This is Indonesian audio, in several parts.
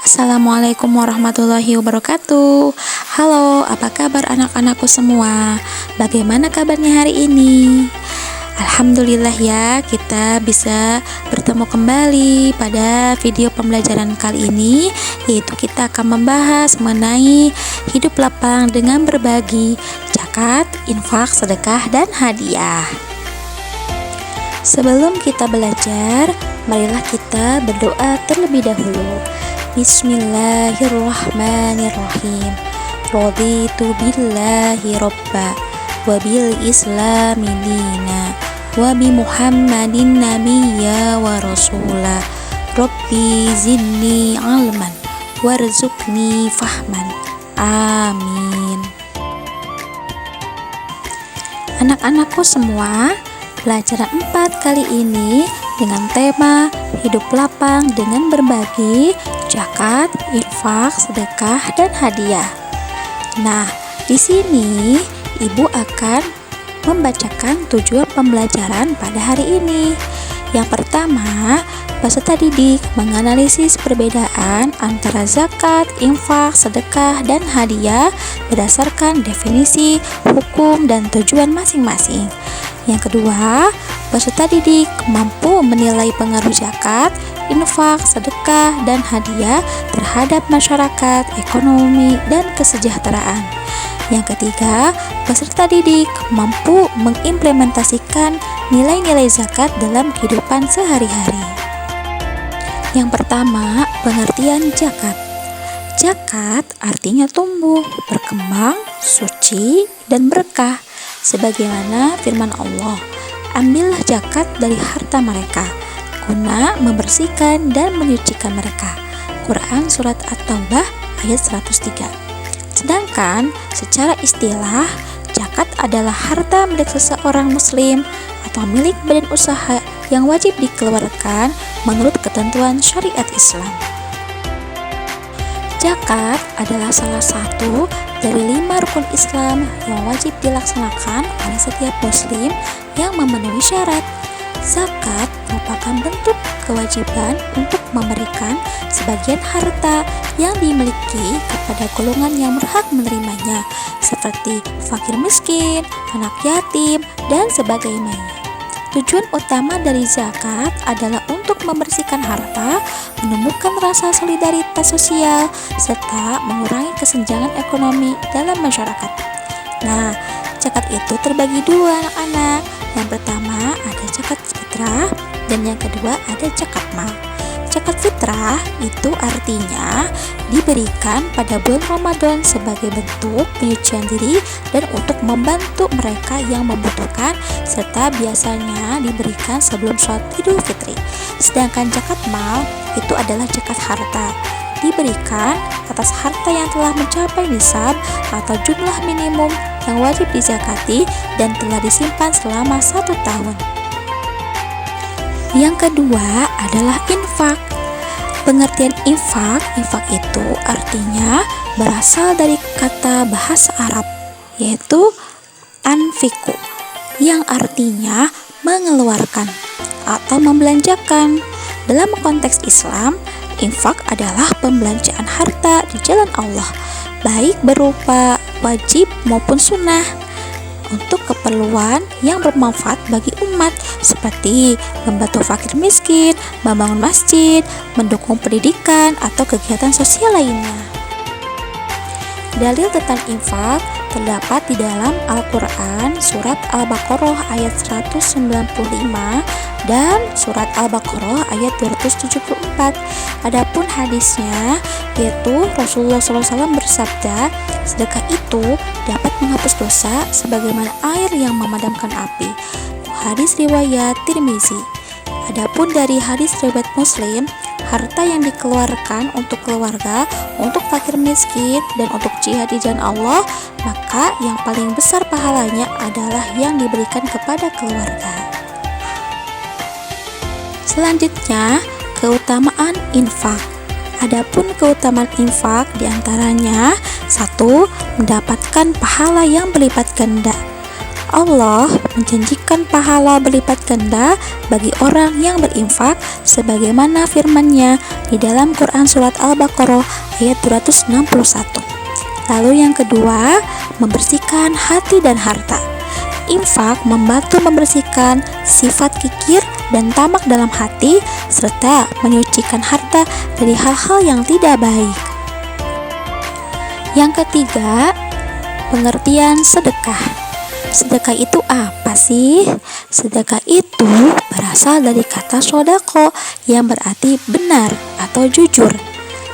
Assalamualaikum warahmatullahi wabarakatuh. Halo, apa kabar anak-anakku semua? Bagaimana kabarnya hari ini? Alhamdulillah ya, kita bisa bertemu kembali pada video pembelajaran kali ini, yaitu kita akan membahas mengenai hidup lapang dengan berbagi, zakat, infak, sedekah, dan hadiah. Sebelum kita belajar, marilah kita berdoa terlebih dahulu. Bismillahirrahmanirrahim. Raditu billahi robba wa bil islami dina wa bi muhammadin nabiyya wa rasula. Rabbi zidni ilman warzuqni fahman. Amin. Anak-anakku semua, pelajaran 4 kali ini dengan tema hidup lapang dengan berbagi, zakat, infak, sedekah, dan hadiah. Nah, di sini Ibu akan membacakan tujuan pembelajaran pada hari ini. Yang pertama, peserta didik menganalisis perbedaan antara zakat, infak, sedekah, dan hadiah berdasarkan definisi, hukum, dan tujuan masing-masing. Yang kedua, peserta didik mampu menilai pengaruh zakat, infak, sedekah, dan hadiah terhadap masyarakat, ekonomi, dan kesejahteraan. Yang ketiga, peserta didik mampu mengimplementasikan nilai-nilai zakat dalam kehidupan sehari-hari. Yang pertama, pengertian zakat. Zakat artinya tumbuh, berkembang, suci, dan berkah. Sebagaimana firman Allah, ambillah zakat dari harta mereka, guna membersihkan dan menyucikan mereka. Quran Surat At-Taubah ayat 103. Sedangkan secara istilah, zakat adalah harta milik seseorang muslim atau milik badan usaha yang wajib dikeluarkan menurut ketentuan syariat Islam. Zakat adalah salah satu dari 5 rukun Islam yang wajib dilaksanakan oleh setiap muslim yang memenuhi syarat. Zakat merupakan bentuk kewajiban untuk memberikan sebagian harta yang dimiliki kepada golongan yang berhak menerimanya, seperti fakir miskin, anak yatim, dan sebagainya. Tujuan utama dari zakat adalah untuk membersihkan harta, menumbuhkan rasa solidaritas sosial, serta mengurangi kesenjangan ekonomi dalam masyarakat. Nah, zakat itu terbagi dua anak-anak. Yang pertama ada zakat fitrah dan yang kedua ada zakat mal. Zakat fitrah itu artinya diberikan pada bulan Ramadan sebagai bentuk penyucian diri dan untuk membantu mereka yang membutuhkan, serta biasanya diberikan sebelum sholat Idul Fitri. Sedangkan zakat mal itu adalah zakat harta, diberikan atas harta yang telah mencapai nisab atau jumlah minimum yang wajib dizakati dan telah disimpan selama 1 tahun. Yang kedua adalah infak. Pengertian infak itu artinya berasal dari kata bahasa Arab, yaitu anfiku, yang artinya mengeluarkan atau membelanjakan. Dalam konteks Islam, infak adalah pembelanjaan harta di jalan Allah, baik berupa wajib maupun sunnah, untuk keperluan yang bermanfaat bagi umat, seperti membantu fakir miskin, membangun masjid, mendukung pendidikan, atau kegiatan sosial lainnya. Dalil tentang infak terdapat di dalam Al-Quran surat Al-Baqarah ayat 195 dan surat Al-Baqarah ayat 274. Adapun hadisnya, yaitu Rasulullah SAW bersabda, sedekah itu dapat menghapus dosa sebagaimana air yang memadamkan api. Hadis riwayat Tirmizi. Adapun dari hadis riwayat Muslim, harta yang dikeluarkan untuk keluarga, untuk fakir miskin, dan untuk jihad di jalan Allah, maka yang paling besar pahalanya adalah yang diberikan kepada keluarga. Selanjutnya, keutamaan infak. Adapun keutamaan infak diantaranya: 1. Mendapatkan pahala yang berlipat ganda. Allah menjanjikan pahala berlipat ganda bagi orang yang berinfak sebagaimana firman-Nya di dalam Quran surat Al-Baqarah ayat 261. Lalu yang kedua, membersihkan hati dan harta. Infak membantu membersihkan sifat kikir dan tamak dalam hati serta menyucikan harta dari hal-hal yang tidak baik. Yang ketiga, pengertian sedekah. Sedekah itu apa sih? Sedekah itu berasal dari kata sodako yang berarti benar atau jujur.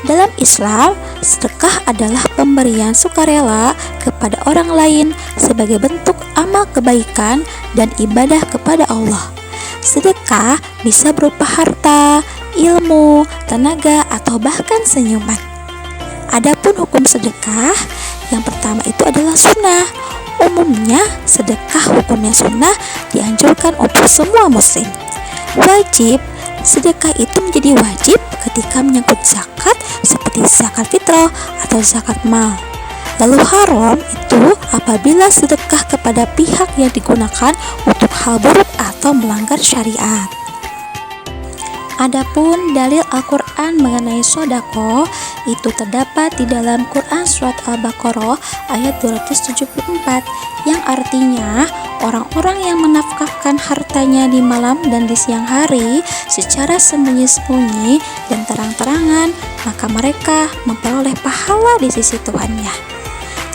Dalam Islam, sedekah adalah pemberian sukarela kepada orang lain sebagai bentuk amal kebaikan dan ibadah kepada Allah. Sedekah bisa berupa harta, ilmu, tenaga, atau bahkan senyuman. Adapun hukum sedekah, yang pertama itu adalah sunnah. Umumnya, sedekah hukumnya sunnah dianjurkan untuk semua muslim. Wajib, sedekah itu menjadi wajib ketika menyangkut zakat seperti zakat fitrah atau zakat mal. Lalu haram itu apabila sedekah kepada pihak yang digunakan untuk hal buruk atau melanggar syariat. Adapun dalil Al-Quran mengenai sodako itu terdapat di dalam Quran surat Al-Baqarah ayat 274 yang artinya orang-orang yang menafkahkan hartanya di malam dan di siang hari secara sembunyi-sembunyi dan terang-terangan, maka mereka memperoleh pahala di sisi Tuhannya.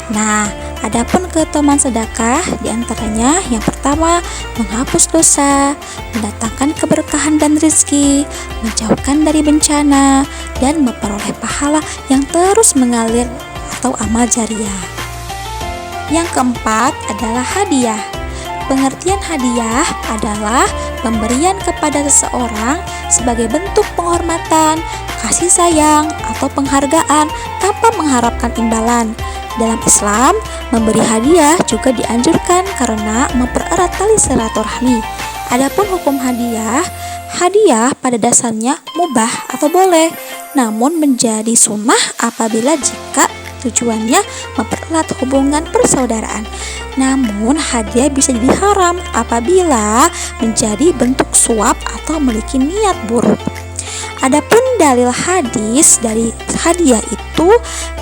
Nah, adapun keutamaan sedekah diantaranya yang pertama, menghapus dosa, mendatangkan keberkahan dan rezeki, menjauhkan dari bencana, dan memperoleh pahala yang terus mengalir atau amal jariah. Yang keempat adalah hadiah. Pengertian hadiah adalah pemberian kepada seseorang sebagai bentuk penghormatan, kasih sayang, atau penghargaan tanpa mengharapkan imbalan. Dalam Islam, memberi hadiah juga dianjurkan karena mempererat tali silaturahmi. Adapun hukum hadiah, hadiah pada dasarnya mubah atau boleh, namun menjadi sunnah apabila jika tujuannya mempererat hubungan persaudaraan. Namun hadiah bisa jadi haram apabila menjadi bentuk suap atau memiliki niat buruk. Adapun dalil hadis dari hadiah itu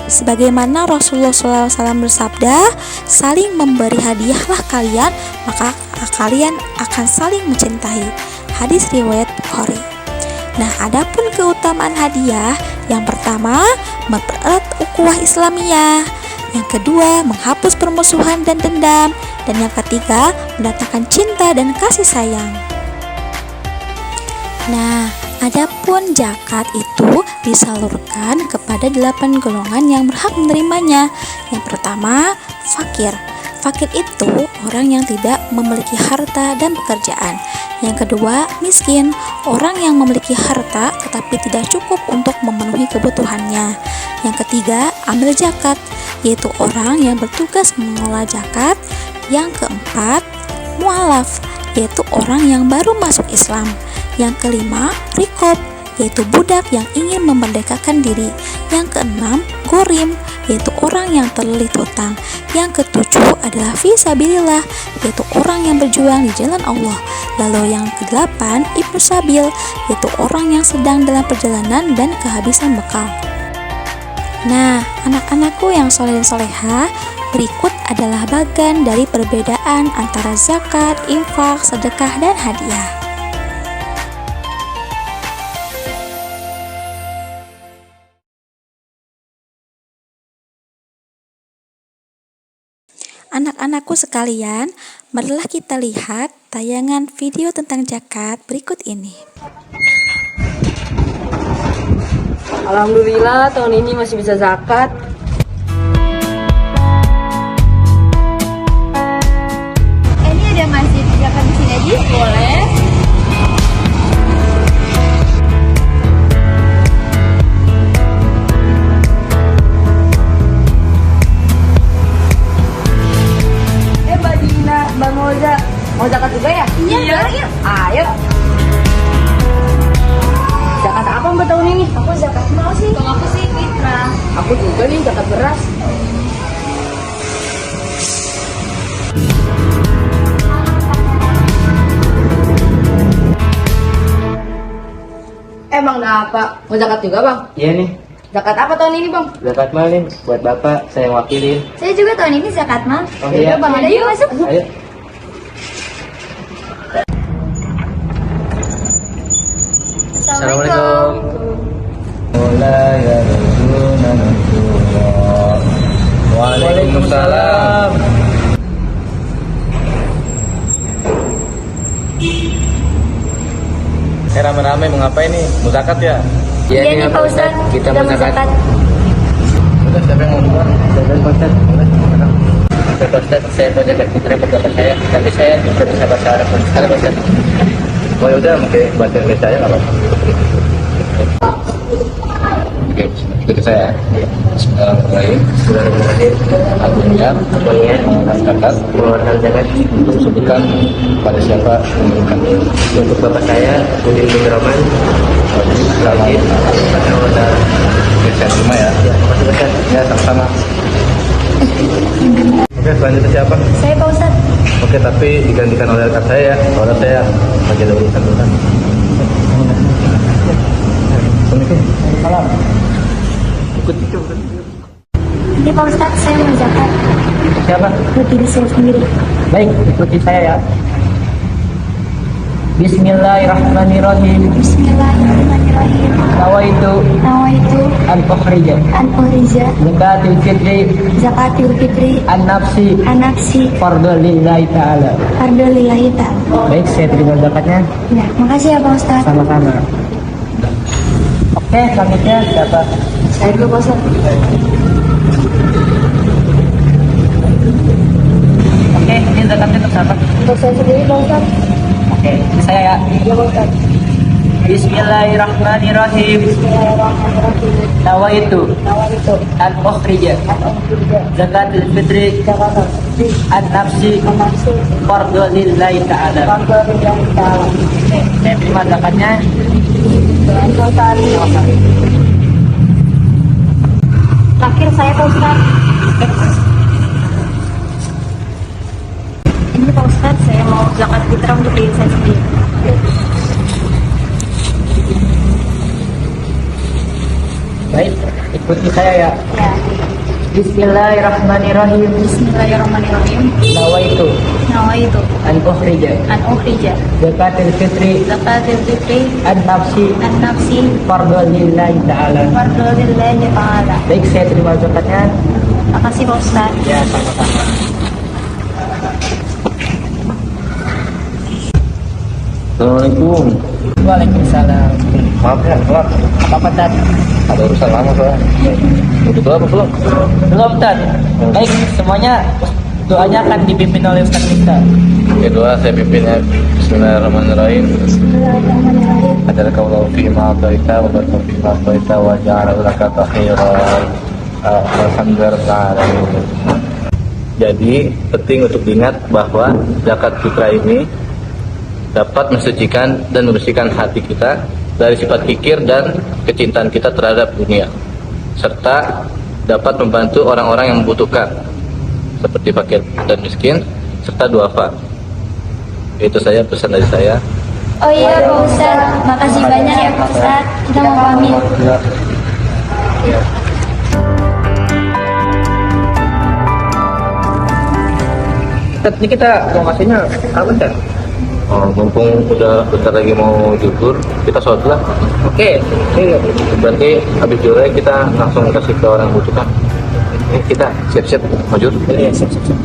sebagaimana Rasulullah SAW bersabda, saling memberi hadiahlah kalian, maka kalian akan saling mencintai. Hadis riwayat Bukhari. Nah, adapun keutamaan hadiah, yang pertama mempererat ukhuwah Islamiyah, yang kedua menghapus permusuhan dan dendam, dan yang ketiga mendatangkan cinta dan kasih sayang. Nah, adapun zakat itu disalurkan kepada 8 golongan yang berhak menerimanya. Yang pertama, fakir. Fakir itu orang yang tidak memiliki harta dan pekerjaan. Yang kedua, miskin. Orang yang memiliki harta tetapi tidak cukup untuk memenuhi kebutuhannya. Yang ketiga, amil zakat, yaitu orang yang bertugas mengelola zakat. Yang keempat, mu'alaf, yaitu orang yang baru masuk Islam. Yang kelima, rikob, yaitu budak yang ingin memerdekakan diri. Yang keenam, gorim, yaitu orang yang terlilit hutang. Yang ketujuh adalah fisabilillah, yaitu orang yang berjuang di jalan Allah. Lalu yang kedelapan, ibnu sabil, yaitu orang yang sedang dalam perjalanan dan kehabisan bekal. Nah, anak-anakku yang soleh dan soleha, berikut adalah bagian dari perbedaan antara zakat, infak, sedekah, dan hadiah. Anak-anakku sekalian, marilah kita lihat tayangan video tentang zakat berikut ini. Alhamdulillah tahun ini masih bisa zakat. Ini ada masjid zakat di sini aja? Boleh. Mbak Dina, Mbak Moza, mau zakat juga ya? Iya. Ayo. Zakat apa Mbak tahun ini? Aku zakat mal sih. Kalau aku sih fitrah. Aku juga nih zakat beras. apa? Mau zakat juga bang? Iya nih, Zakat apa tahun ini bang? zakat mal nih buat bapak, saya wakilin. Saya juga tahun ini zakat mal. Oh iya, Bang, Ada yuk masuk. ayo. Assalamualaikum. Waalaikumsalam. Rame-rame mau ngapain nih? Mau zakat ya? Iya nih Pak Ustadz, Kita mau mau zakat. zakat. Udah, siapa yang mau duluan? Silakan Pak Ustadz. Oke Pak Ustadz, saya mau zakat fitrah buat bapak saya, tapi saya tidak bisa bahasa Arab. Sekarang Pak Ustadz. Oh yaudah, mungkin bahasa Indonesia aja nggak apa-apa. Oke, ikuti saya. Bismillahirrahmanirrahim. Aku niat mengeluarkan zakat untuk sebutkan pada siapa yang memberikan. Untuk bapak saya, Udin bin Rahman, Lagi, saya terima ya. Terima kasih. Ya, sama-sama. Oke, selanjutnya siapa? Saya Pak Ustadz. Oke, tapi digantikan oleh rekan saya ya. Soalnya saya lagi ada urusan dulu. Assalamualaikum. Salam. Ikut itu. Ini Pak Ustadz, saya mau zakat. Siapa? Buat diri saya sendiri. Baik, ikuti saya ya. Bismillahirrahmanirrahim. Bismillahirrahmanirrahim. Nawaitu Nawaitu an ukhrija an ukhrija zakatul fitri zakatul fitri an nafsi an nafsi fardhu lillahi ta'ala. fardhu lillahi ta'ala. Baik, saya terima zakatnya. Ya, makasih ya Pak Ustadz. Sama-sama. Oke, selanjutnya siapa? Saya dulu Pak Ustadz. Oke, ini zakatnya untuk siapa? Untuk saya sendiri Pak Ustadz. Oke, ini saya ya. Ya Pak Ustadz. Bismillahirrahmanirrahim. Bismillahirrahmanirrahim. Nawaitu Nawaitu an ukhrija an ukhrija zakatul fitri zakatul fitri an nafsi an nafsi fardhu lillahi ta'ala. fardhu lillahi ta'ala. Saya terima zakatnya. Dengan Pak Ustadz. Terakhir saya Pak Ustadz. Ini Pak Ustadz, saya mau zakat fitrah untuk diri saya sendiri. Baik, ikuti saya ya. Ya. Bismillahirrahmanirrahim. Bismillahirrahmanirrahim. Nawaitu Nawaitu an ukhrija an ukhrija zakatul fitri zakatul fitri an nafsi an nafsi fardhu lillahi ta'ala. fardhu lillahi ta'ala. Baik, saya terima zakatnya. Makasih Pak Ustadz. Ya, sama-sama. Assalamualaikum. Waalaikumsalam. Maaf ya, telat. Apa Tad? Ada urusan lama soalnya. Udah apa belum? Belum Tad. Baik, semuanya doanya akan dipimpin oleh Ustaz Miftah. Oke, doa saya pimpinnya. Bismillahirrahmanirrahim. Bismillahirrahmanirrahim. Ajarakaullahu fi ma ataita wa baraka fi ma ataita wa ja'ala laka khairan. Alhamdulillah. Jadi penting untuk diingat bahwa zakat fitrah ini dapat mensucikan dan membersihkan hati kita dari sifat kikir dan kecintaan kita terhadap dunia, serta dapat membantu orang-orang yang membutuhkan seperti fakir dan miskin serta duafa. Itu saya pesan dari saya. Oh iya Pak Ustadz, makasih banyak ya Pak Ustadz. Kita mau pamit. Ini kita mau ngasihnya apa Ustaz? Oh, mumpung udah bentar lagi mau zuhur, kita sholat lah. Oke, ini berarti habis zuhur kita langsung kasih ke orang yang butuhkan. Ini kita siap-siap mau zuhur. Iya, siap-siap.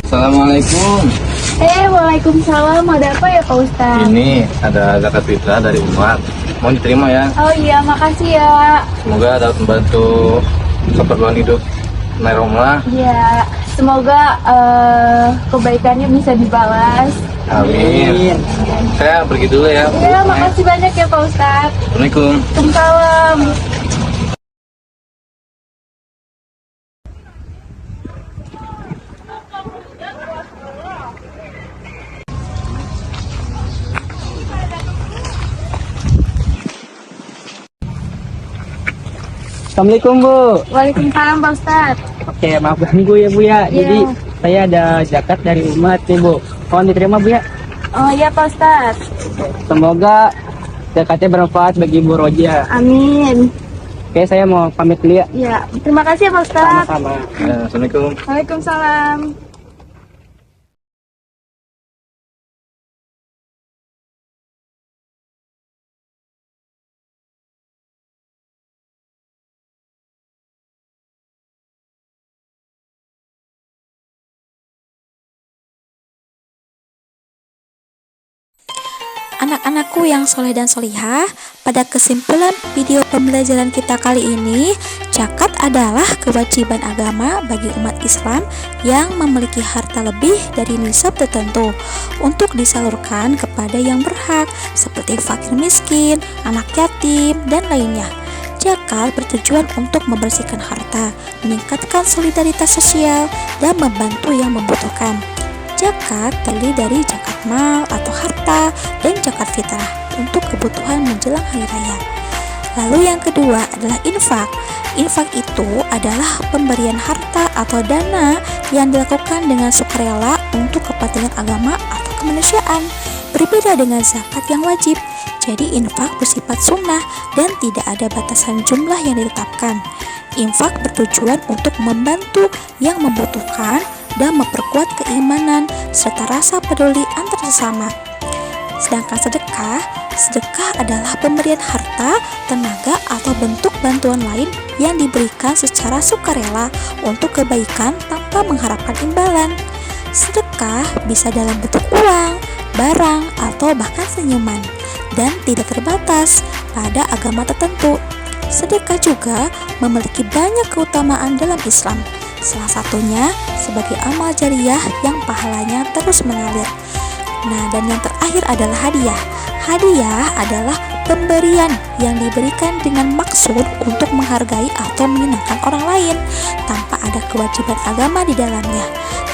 Assalamualaikum. Waalaikumsalam. Ada apa ya Pak Ustadz? Ini ada zakat fitrah dari umat. Mau diterima ya. Oh iya, makasih ya. Semoga dapat membantu keperluan hidup Meromlah. Ya, semoga kebaikannya bisa dibalas. Amin. Saya pergi dulu ya. Ya, makasih banyak ya Pak Ustadz. Assalamualaikum. Waalaikumsalam. Assalamualaikum Bu. Waalaikumsalam Pak Ustadz. Oke, maaf ganggu ya Bu ya. Jadi saya ada zakat dari umat nih Bu. Mohon diterima Bu ya. Oh iya Pak Ustadz. Semoga zakatnya bermanfaat bagi Bu Roja. Amin. Oke, saya mau pamit dulu ya. Ya, terima kasih ya Pak Ustadz. Sama-sama. Assalamualaikum. Waalaikumsalam. Anak-anakku yang soleh dan solihah, pada kesimpulan video pembelajaran kita kali ini, zakat adalah kewajiban agama bagi umat Islam yang memiliki harta lebih dari nisab tertentu untuk disalurkan kepada yang berhak seperti fakir miskin, anak yatim, dan lainnya. Zakat bertujuan untuk membersihkan harta, meningkatkan solidaritas sosial, dan membantu yang membutuhkan. Zakat terdiri dari zakat mal atau harta dan zakat fitrah untuk kebutuhan menjelang hari raya. Lalu yang kedua adalah infak. Infak itu adalah pemberian harta atau dana yang dilakukan dengan sukarela untuk kepentingan agama atau kemanusiaan. Berbeda dengan zakat yang wajib. Jadi infak bersifat sunnah dan tidak ada batasan jumlah yang ditetapkan. Infak bertujuan untuk membantu yang membutuhkan dan memperkuat keimanan serta rasa peduli antar sesama. Sedangkan sedekah adalah pemberian harta, tenaga, atau bentuk bantuan lain yang diberikan secara sukarela untuk kebaikan tanpa mengharapkan imbalan. Sedekah bisa dalam bentuk uang, barang, atau bahkan senyuman, dan tidak terbatas pada agama tertentu. Sedekah juga memiliki banyak keutamaan dalam Islam. Salah satunya sebagai amal jariah yang pahalanya terus mengalir. Nah, dan yang terakhir adalah hadiah. Hadiah adalah pemberian yang diberikan dengan maksud untuk menghargai atau menyenangkan orang lain tanpa ada kewajiban agama di dalamnya.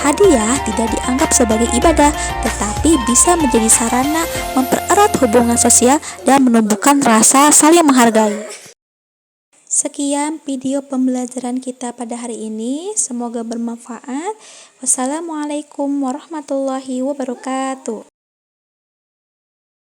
Hadiah tidak dianggap sebagai ibadah, tetapi bisa menjadi sarana mempererat hubungan sosial dan menumbuhkan rasa saling menghargai. Sekian video pembelajaran kita pada hari ini, semoga bermanfaat. Wassalamualaikum warahmatullahi wabarakatuh.